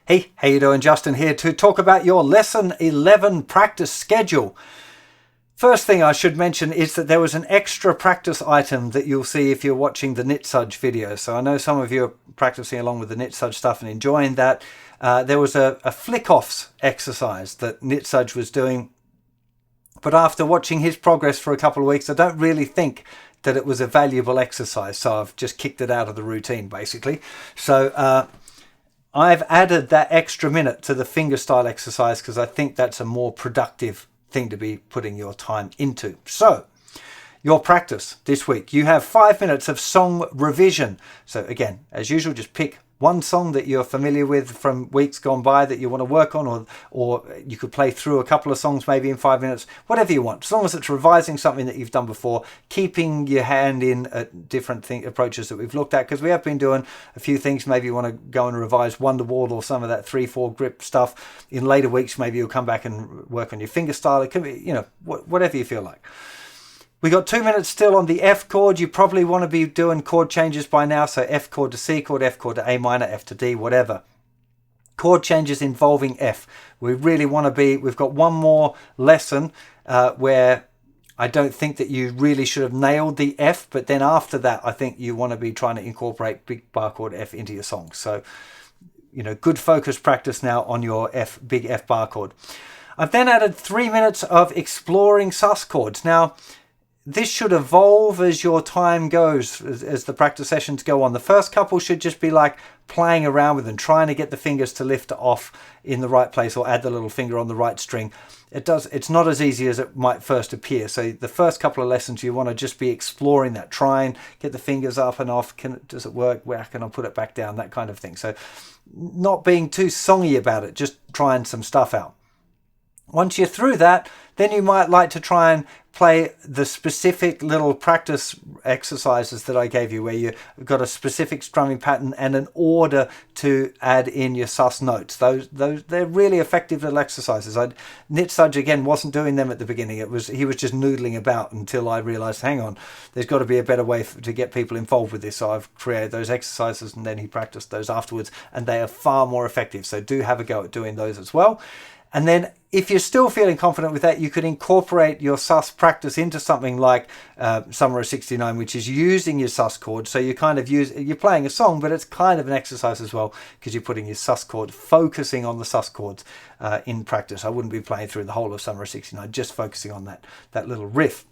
Hey, how you doing? Justin here to talk about your Lesson 11 practice schedule. First thing I should mention is that there was an extra practice item that you'll see if you're watching the Nitsudge video. So I know some of you are practicing along with the Nitsudge stuff and enjoying that. There was a flick-offs exercise that Nitsudge was doing. But after watching his progress for a couple of weeks, I don't really think that it was a valuable exercise. So I've just kicked it out of the routine, basically. So I've added that extra minute to the fingerstyle exercise because I think that's a more productive thing to be putting your time into. So, your practice this week. You have 5 minutes of song revision. So again, as usual, just pick one song that you're familiar with from weeks gone by that you want to work on, or you could play through a couple of songs maybe in 5 minutes, whatever you want, as long as it's revising something that you've done before, keeping your hand in at different approaches that we've looked at, because we have been doing a few things. Maybe you want to go and revise Wonderwall or some of that 3/4 grip stuff. In later weeks, maybe you'll come back and work on your fingerstyle. It can be, whatever you feel like. We got 2 minutes still on the F chord. You probably want to be doing chord changes by now. So F chord to C chord, F chord to A minor, F to D, whatever. Chord changes involving F. We really want to be, we've got one more lesson where I don't think that you really should have nailed the F. But then after that, I think you want to be trying to incorporate big bar chord F into your song. So, good focus practice now on your F, big F bar chord. I've then added 3 minutes of exploring sus chords. Now, this should evolve as your time goes, as the practice sessions go on. The first couple should just be like playing around with and trying to get the fingers to lift off in the right place or add the little finger on the right string. It's not as easy as it might first appear. So the first couple of lessons, you want to just be exploring that. Try and get the fingers up and off. Does it work? Where can I put it back down? That kind of thing. So not being too songy about it, just trying some stuff out. Once you're through that, then you might like to try and play the specific little practice exercises that I gave you, where you've got a specific strumming pattern and an order to add in your sus notes. Those they're really effective little exercises. Nitsudge again wasn't doing them at the beginning. He was just noodling about until I realized, hang on, there's got to be a better way to get people involved with this. So I've created those exercises, and then he practiced those afterwards, and they are far more effective. So do have a go at doing those as well. And then if you're still feeling confident with that, you could incorporate your sus practice into something like Summer of '69, which is using your sus chord. So you're playing a song, but it's kind of an exercise as well, because you're putting your sus chord, focusing on the sus chords in practice. I wouldn't be playing through the whole of Summer of '69, just focusing on that little riff.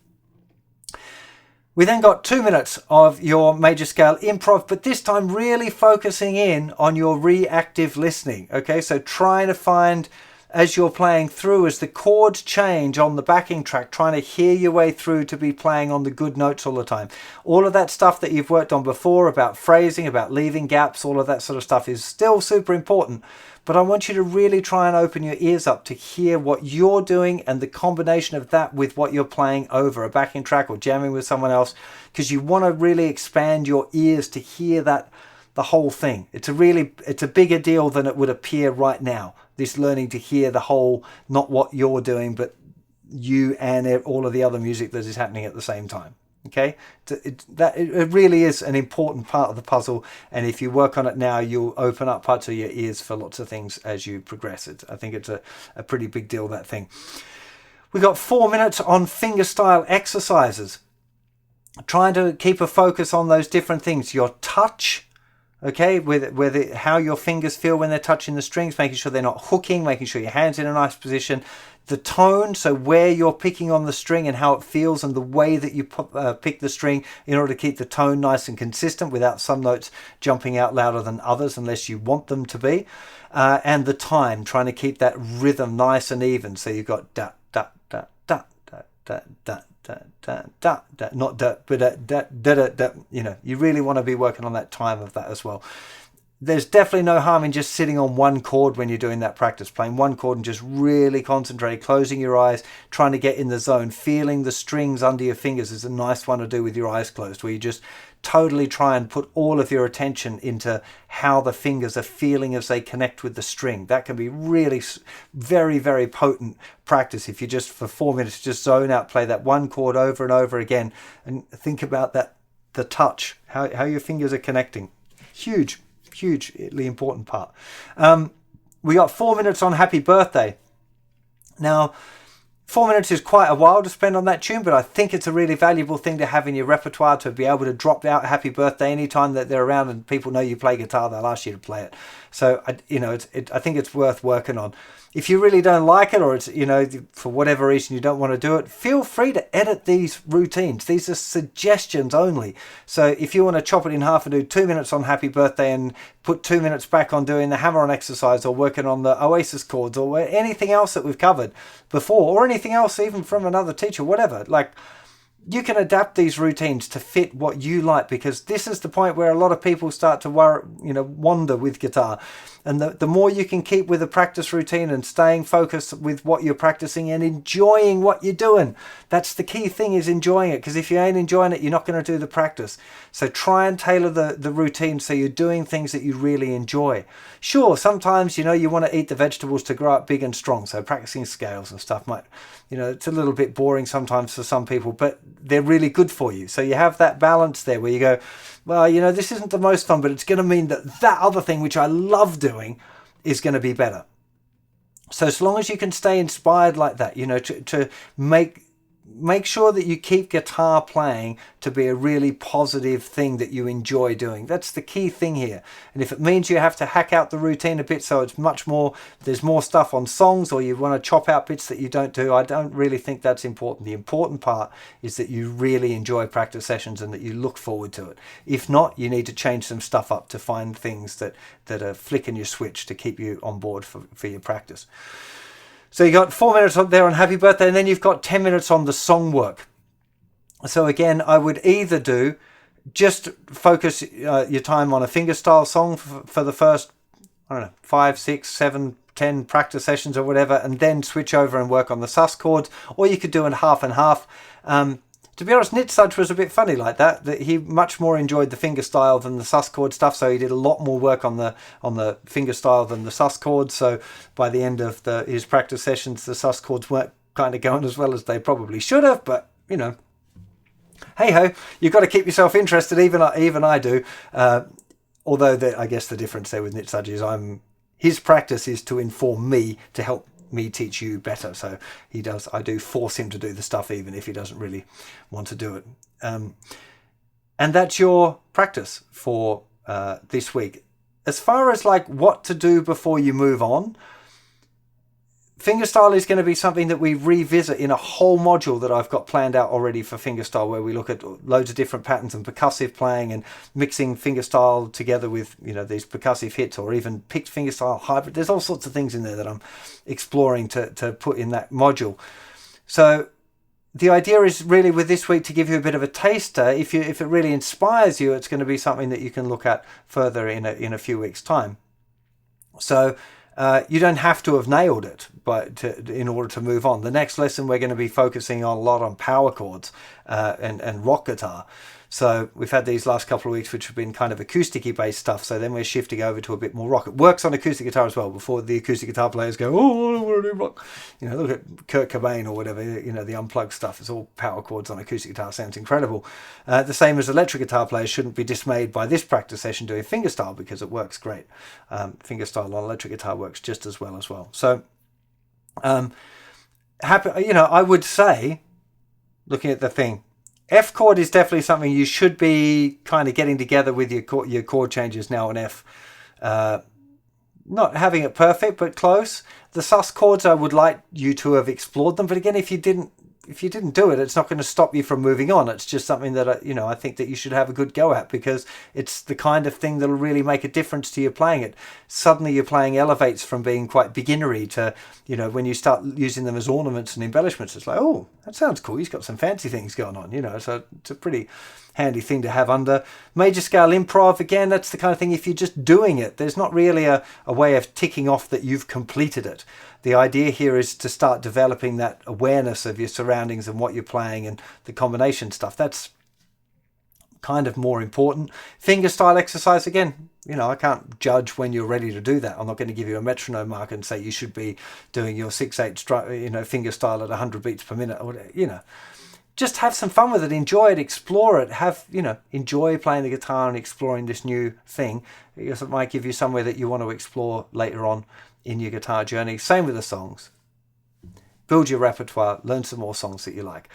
We then got 2 minutes of your major scale improv, but this time really focusing in on your reactive listening. Okay, so trying to find, as you're playing through, as the chords change on the backing track, trying to hear your way through to be playing on the good notes all the time. All of that stuff that you've worked on before about phrasing, about leaving gaps, all of that sort of stuff is still super important. But I want you to really try and open your ears up to hear what you're doing and the combination of that with what you're playing over a backing track or jamming with someone else, because you want to really expand your ears to hear that, the whole thing. It's a bigger deal than it would appear right now. This learning to hear the whole, not what you're doing, but you and all of the other music that is happening at the same time. Okay, it really is an important part of the puzzle, and if you work on it now, you'll open up parts of your ears for lots of things as you progress. I think it's a pretty big deal, that thing. We got 4 minutes on fingerstyle exercises, trying to keep a focus on those different things. Your touch, okay, with how your fingers feel when they're touching the strings, making sure they're not hooking, making sure your hand's in a nice position. The tone, so where you're picking on the string and how it feels, and the way that you pick the string in order to keep the tone nice and consistent without some notes jumping out louder than others unless you want them to be. And the time, trying to keep that rhythm nice and even. So you've got da, da, da, da, da, da, da, da, da, da, da, not da, but da, da, da, da. You really want to be working on that time of that as well. There's definitely no harm in just sitting on one chord when you're doing that practice, playing one chord and just really concentrating, closing your eyes, trying to get in the zone. Feeling the strings under your fingers is a nice one to do with your eyes closed, where you just totally try and put all of your attention into how the fingers are feeling as they connect with the string. That can be really very, very potent practice if you just, for 4 minutes, just zone out, play that one chord over and over again, and think about that, the touch, how your fingers are connecting. Hugely important part. we got 4 minutes on Happy Birthday. Now, 4 minutes is quite a while to spend on that tune, but I think it's a really valuable thing to have in your repertoire, to be able to drop out Happy Birthday anytime that they're around and people know you play guitar, they'll ask you to play it. So, I think it's worth working on. If you really don't like it, or it's, for whatever reason you don't want to do it, feel free to edit these routines. These are suggestions only. So if you want to chop it in half and do 2 minutes on Happy Birthday and put 2 minutes back on doing the hammer-on exercise, or working on the Oasis chords, or anything else that we've covered before, or anything else even from another teacher, whatever, you can adapt these routines to fit what you like, because this is the point where a lot of people start to wander with guitar. And the more you can keep with a practice routine and staying focused with what you're practicing and enjoying what you're doing. That's the key thing, is enjoying it, because if you ain't enjoying it, you're not going to do the practice. So try and tailor the routine so you're doing things that you really enjoy. Sure, sometimes, you want to eat the vegetables to grow up big and strong. So practicing scales and stuff might, it's a little bit boring sometimes for some people, but they're really good for you. So you have that balance there where you go, well, this isn't the most fun, but it's going to mean that other thing, which I love doing, is going to be better. So as long as you can stay inspired like that, to make sure that you keep guitar playing to be a really positive thing that you enjoy doing. That's the key thing here. And if it means you have to hack out the routine a bit so it's much more, there's more stuff on songs, or you want to chop out bits that you don't do, I don't really think that's important. The important part is that you really enjoy practice sessions and that you look forward to it. If not, you need to change some stuff up to find things that are flicking your switch to keep you on board for your practice. So you got 4 minutes up there on Happy Birthday, and then you've got 10 minutes on the song work. So again, I would either just focus your time on a fingerstyle song for the first, 5, 6, 7, 10 practice sessions or whatever, and then switch over and work on the sus chords, or you could do it half and half. To be honest, Nitsudge was a bit funny like that he much more enjoyed the fingerstyle than the sus chord stuff, so he did a lot more work on the fingerstyle than the sus chords. So by the end of his practice sessions, the sus chords weren't kind of going as well as they probably should have, but hey ho, you've got to keep yourself interested. Even I do. Although I guess the difference there with Nitsudge is his practice is to inform me, to help me teach you better. So I do force him to do the stuff even if he doesn't really want to do it. And that's your practice for this week. As far as what to do before you move on, fingerstyle is going to be something that we revisit in a whole module that I've got planned out already for fingerstyle, where we look at loads of different patterns and percussive playing and mixing fingerstyle together with these percussive hits, or even picked fingerstyle hybrid. There's all sorts of things in there that I'm exploring to put in that module. So the idea is really with this week to give you a bit of a taster. If it really inspires you, it's going to be something that you can look at further in a few weeks' time. So you don't have to have nailed it, but in order to move on. The next lesson we're going to be focusing a lot on power chords and rock guitar. So we've had these last couple of weeks which have been kind of acoustic-y based stuff, so then we're shifting over to a bit more rock. It works on acoustic guitar as well, before the acoustic guitar players go, oh, I don't want to do rock. Look at Kurt Cobain or whatever, the unplugged stuff. It's all power chords on acoustic guitar, sounds incredible. The same as electric guitar players shouldn't be dismayed by this practice session doing fingerstyle, because it works great. Fingerstyle on electric guitar works just as well. So, I would say, looking at the thing, F chord is definitely something you should be kind of getting together with your chord changes now on F. Not having it perfect, but close. The sus chords, I would like you to have explored them. But again, if you didn't do it, it's not going to stop you from moving on. It's just something that, I think that you should have a good go at, because it's the kind of thing that'll really make a difference to you playing it. Suddenly your playing elevates from being quite beginnery to, when you start using them as ornaments and embellishments, it's like, oh, that sounds cool. He's got some fancy things going on, so it's a pretty handy thing to have under. Major scale improv, again, that's the kind of thing, if you're just doing it, there's not really a way of ticking off that you've completed it. The idea here is to start developing that awareness of your surroundings and what you're playing and the combination stuff. That's kind of more important. Fingerstyle exercise, again, I can't judge when you're ready to do that. I'm not going to give you a metronome mark and say you should be doing your 6/8 fingerstyle at 100 beats per minute or whatever, Just have some fun with it, enjoy it, explore it, enjoy playing the guitar and exploring this new thing, because it might give you somewhere that you want to explore later on in your guitar journey. Same with the songs. Build your repertoire, learn some more songs that you like.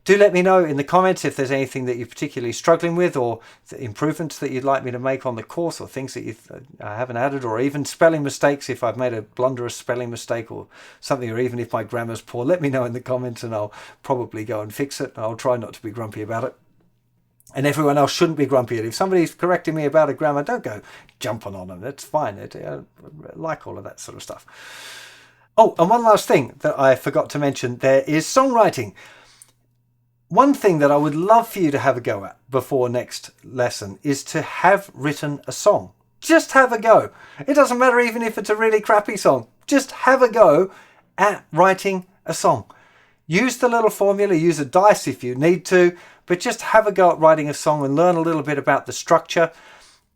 Do let me know in the comments if there's anything that you're particularly struggling with, or improvements that you'd like me to make on the course, or things that I haven't added, or even spelling mistakes if I've made a blunderous spelling mistake or something, or even if my grammar's poor. Let me know in the comments and I'll probably go and fix it. I'll try not to be grumpy about it. And everyone else shouldn't be grumpy. If somebody's correcting me about a grammar, don't go jumping on them. That's fine. I like all of that sort of stuff. Oh, and one last thing that I forgot to mention, there is songwriting. One thing that I would love for you to have a go at before next lesson is to have written a song. Just have a go. It doesn't matter even if it's a really crappy song. Just have a go at writing a song. Use the little formula, use a dice if you need to, but just have a go at writing a song and learn a little bit about the structure.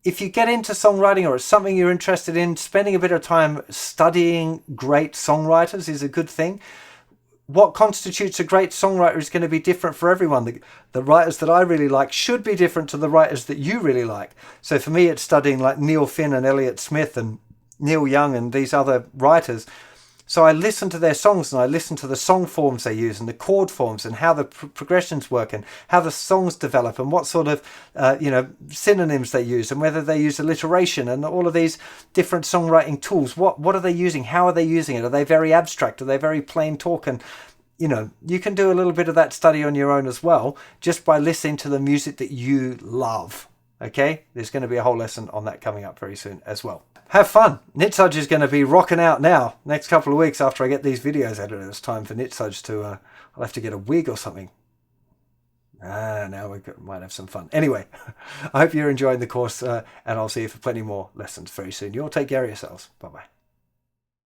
If you get into songwriting or it's something you're interested in, spending a bit of time studying great songwriters is a good thing. What constitutes a great songwriter is going to be different for everyone. The writers that I really like should be different to the writers that you really like. So for me, it's studying like Neil Finn and Elliott Smith and Neil Young and these other writers. So I listen to their songs and I listen to the song forms they use and the chord forms and how the progressions work and how the songs develop and what sort of synonyms they use and whether they use alliteration and all of these different songwriting tools. What are they using? How are they using it? Are they very abstract? Are they very plain talk? And you can do a little bit of that study on your own as well, just by listening to the music that you love. Okay, there's going to be a whole lesson on that coming up very soon as well. Have fun. Nitsudge is going to be rocking out now. Next couple of weeks after I get these videos edited, it's time for Nitsudge to, I'll have to get a wig or something. Now we might have some fun. Anyway, I hope you're enjoying the course and I'll see you for plenty more lessons very soon. You all take care of yourselves. Bye-bye.